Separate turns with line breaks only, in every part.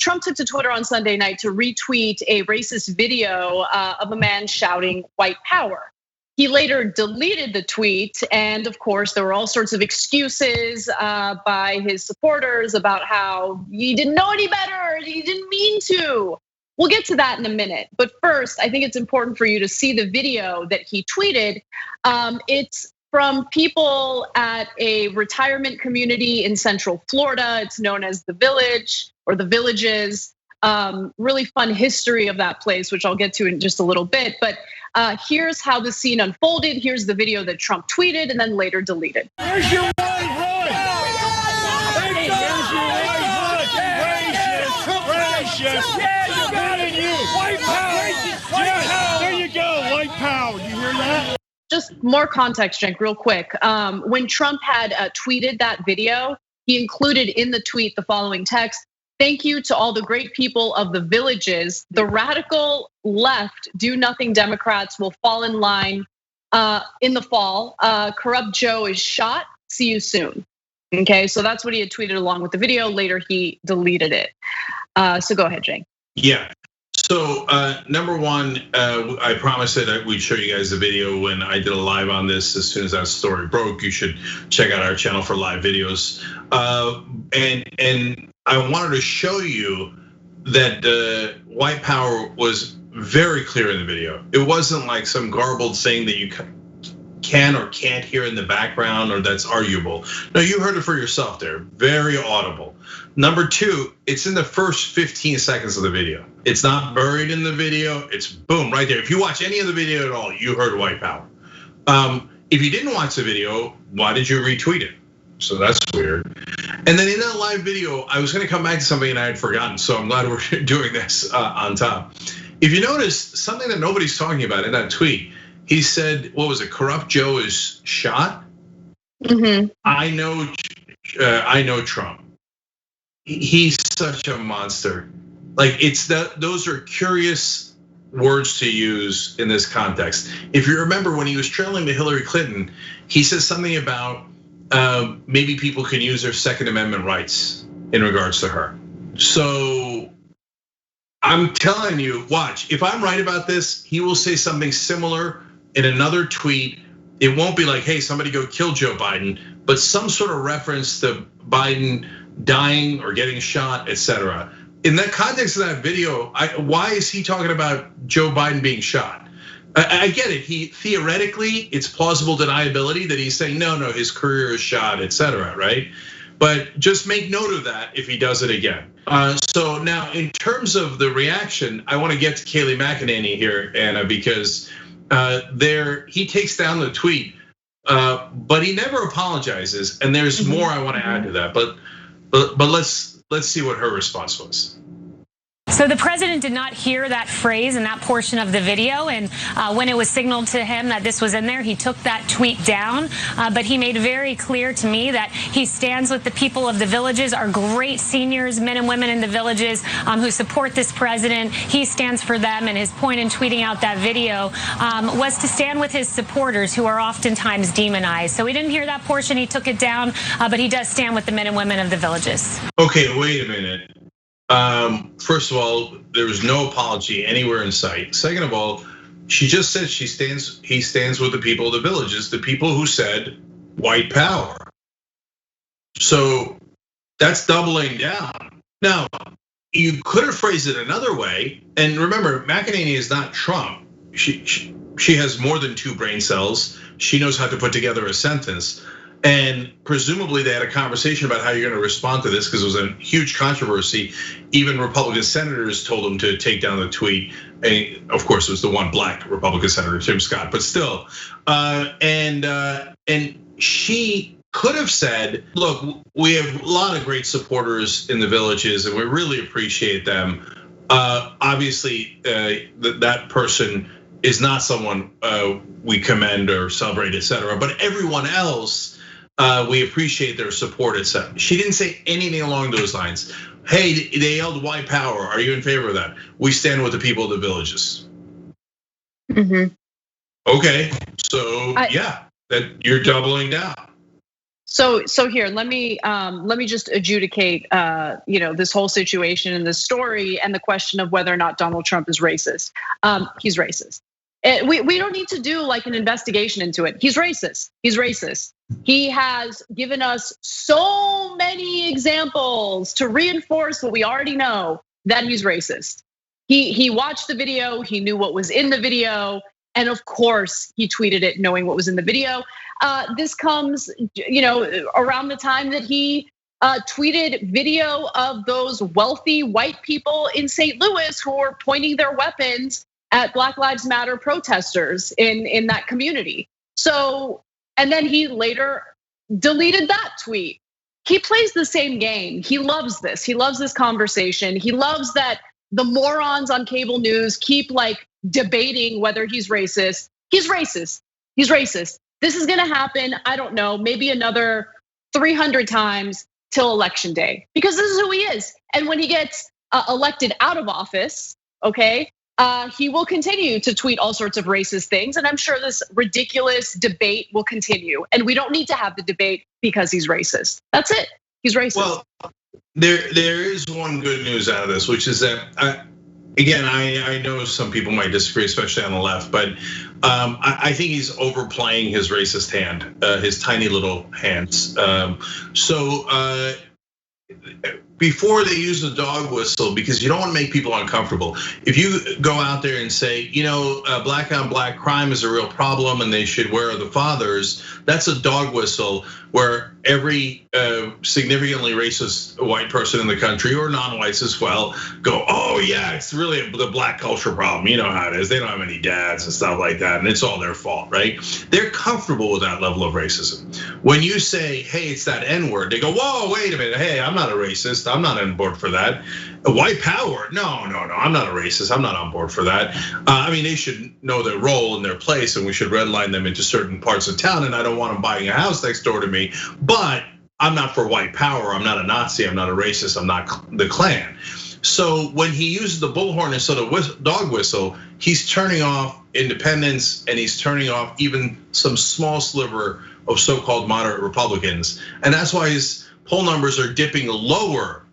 Trump took to Twitter on Sunday night to retweet a racist video of a man shouting white power. He later deleted the tweet, and of course, there were all sorts of excuses by his supporters about how he didn't know any better, he didn't mean to. We'll get to that in a minute. But first, I think it's important for you to see the video that he tweeted. It's from people at a retirement community in Central Florida. It's known as the Village or the Villages. Really fun history of that place, which I'll get to in just a little bit. But here's how the scene unfolded. Here's the video that Trump tweeted and then later deleted.
Here's your wife, run! Here's your wife, run! Racist! Yeah, you got it! White power! Yeah, there you go, white power. You hear that?
Just more context, Cenk, real quick. When Trump had tweeted that video, he included in the tweet the following text: "Thank you to all the great people of the Villages. The radical left, do nothing Democrats will fall in line in the fall. Corrupt Joe is shot. See you soon." Okay, so that's what he had tweeted along with the video. Later, he deleted it. So go ahead, Cenk.
Yeah. So number one, I promised that we'd show you guys the video when I did a live on this. As soon as that story broke, you should check out our channel for live videos. And I wanted to show you that white power was very clear in the video. It wasn't like some garbled thing that you can or can't hear in the background or that's arguable. No, you heard it for yourself there, very audible. Number two, it's in the first 15 seconds of the video. It's not buried in the video, it's boom, right there. If you watch any of the video at all, you heard white power. If you didn't watch the video, why did you retweet it? So that's weird. And then in that live video, I was gonna come back to something and I had forgotten, so I'm glad we're doing this on top. If you notice, something that nobody's talking about in that tweet, he said, what was it, Corrupt Joe is shot? I know Trump. He's such a monster. Like those are curious words to use in this context. If you remember when he was trailing to Hillary Clinton, he said something about maybe people can use their Second Amendment rights in regards to her. So I'm telling you, watch, if I'm right about this, he will say something similar in another tweet. It won't be like, hey, somebody go kill Joe Biden, but some sort of reference to Biden dying or getting shot, etc. In that context of that video, why is he talking about Joe Biden being shot? I get it, theoretically, it's plausible deniability that he's saying, no, his career is shot, etc., right? But just make note of that if he does it again. So now in terms of the reaction, I wanna get to Kayleigh McEnany here, Anna, because he takes down the tweet, but he never apologizes. And there's more I want to add to that, but let's see what her response was.
So the president did not hear that phrase in that portion of the video, and when it was signaled to him that this was in there, he took that tweet down. But he made very clear to me that he stands with the people of the Villages, our great seniors, men and women in the Villages who support this president. He stands for them, and his point in tweeting out that video was to stand with his supporters who are oftentimes demonized. So we didn't hear that portion, he took it down, but he does stand with the men and women of the Villages.
Okay, wait a minute. First of all, there was no apology anywhere in sight. Second of all, she just said he stands with the people of the Villages, the people who said white power. So that's doubling down. Now, you could have phrased it another way. And remember, McEnany is not Trump. She has more than 2 brain cells. She knows how to put together a sentence. And presumably they had a conversation about how you're gonna respond to this because it was a huge controversy. Even Republican senators told him to take down the tweet. And of course, it was the one black Republican senator, Tim Scott, but still. And she could have said, look, we have a lot of great supporters in the Villages and we really appreciate them. Obviously, that person is not someone we commend or celebrate, etc. But everyone else, we appreciate their support, etc. She didn't say anything along those lines. Hey, they yelled white power. Are you in favor of that? We stand with the people of the Villages. Okay, so yeah, that you're doubling down.
So here, let me just adjudicate, this whole situation and this story and the question of whether or not Donald Trump is racist. He's racist. We don't need to do like an investigation into it. He's racist. He's racist. He has given us so many examples to reinforce what we already know, that he's racist. He watched the video. He knew what was in the video. And of course, he tweeted it knowing what was in the video. This comes, around the time that he tweeted video of those wealthy white people in St. Louis who were pointing their weapons at Black Lives Matter protesters in that community. So, and then he later deleted that tweet. He plays the same game. He loves this. He loves this conversation. He loves that the morons on cable news keep like debating whether he's racist. He's racist. He's racist. This is gonna happen, I don't know, maybe another 300 times till election day, because this is who he is. And when he gets elected out of office, okay, he will continue to tweet all sorts of racist things. And I'm sure this ridiculous debate will continue. And we don't need to have the debate because he's racist. That's it, he's racist.
Well, there is one good news out of this, which is that, again, I know some people might disagree, especially on the left, but I think he's overplaying his racist hand, his tiny little hands. So before they use the dog whistle, because you don't want to make people uncomfortable. If you go out there and say, black on black crime is a real problem and they should wear the fathers, that's a dog whistle where every significantly racist white person in the country, or non-whites as well, go, oh yeah, it's really the black culture problem. You know how it is, they don't have any dads and stuff like that, and it's all their fault, right? They're comfortable with that level of racism. When you say, hey, it's that N-word, they go, whoa, wait a minute, hey, I'm not a racist, I'm not on board for that. White power, no, I'm not a racist, I'm not on board for that. I mean, they should know their role and their place, and we should redline them into certain parts of town, and I don't want them buying a house next door to me, but I'm not for white power, I'm not a Nazi, I'm not a racist, I'm not the Klan. So when he uses the bullhorn instead of dog whistle, he's turning off independents and he's turning off even some small sliver of so-called moderate Republicans. And that's why his poll numbers are dipping lower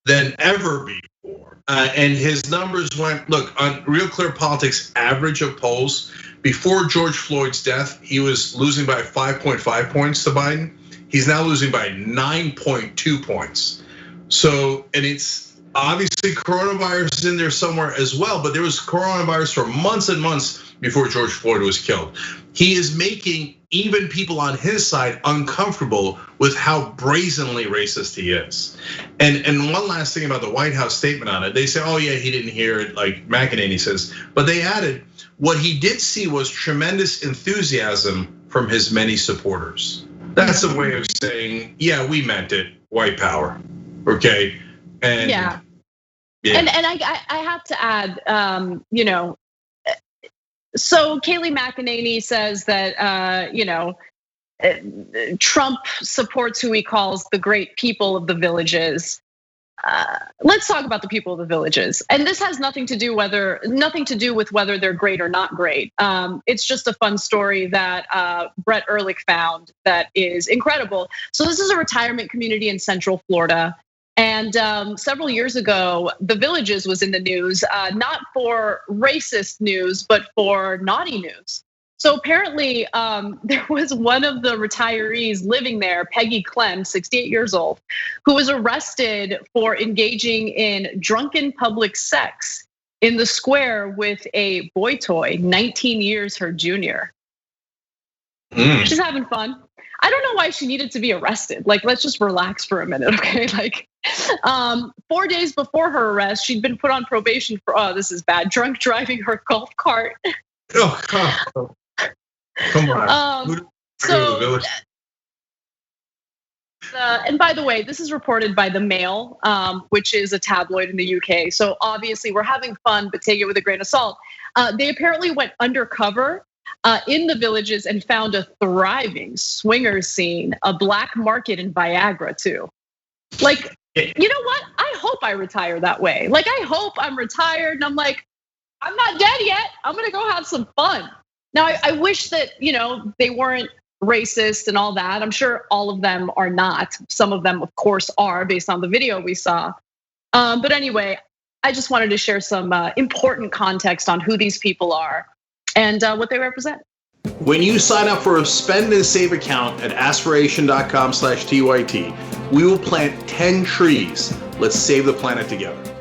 than ever before. And his numbers went, look, on Real Clear Politics average of polls, before George Floyd's death, he was losing by 5.5 points to Biden. He's now losing by 9.2 points. So, and it's obviously coronavirus is in there somewhere as well, but there was coronavirus for months and months before George Floyd was killed. He is making even people on his side uncomfortable with how brazenly racist he is. And one last thing about the White House statement on it, they say, oh yeah, he didn't hear it, like McEnany says, but they added, what he did see was tremendous enthusiasm from his many supporters. That's a way of saying, yeah, we meant it, white power, okay? And
yeah. And I have to add, so Kayleigh McEnany says that, Trump supports who he calls the great people of the villages. Let's talk about the people of the villages. And this has nothing to do with whether they're great or not great. It's just a fun story that Brett Ehrlich found that is incredible. So this is a retirement community in Central Florida. And several years ago, the Villages was in the news, not for racist news, but for naughty news. So apparently there was one of the retirees living there, Peggy Clem, 68 years old, who was arrested for engaging in drunken public sex in the square with a boy toy, 19 years her junior. She's having fun. I don't know why she needed to be arrested. Like, let's just relax for a minute, okay? Like, 4 days before her arrest, she'd been put on probation for, oh, this is bad, drunk driving her golf cart.
Oh, God. Come on.
And by the way, this is reported by The Mail, which is a tabloid in the UK. So obviously we're having fun, but take it with a grain of salt. They apparently went undercover in the Villages and found a thriving swingers scene, a black market in Viagra too. Like, you know what? I hope I retire that way. Like, I hope I'm retired and I'm like, I'm not dead yet. I'm gonna go have some fun. Now, I wish that, they weren't racist and all that. I'm sure all of them are not. Some of them, of course, are based on the video we saw. But anyway, I just wanted to share some important context on who these people are and what they represent.
When you sign up for a spend and save account at aspiration.com/TYT, we will plant 10 trees. Let's save the planet together.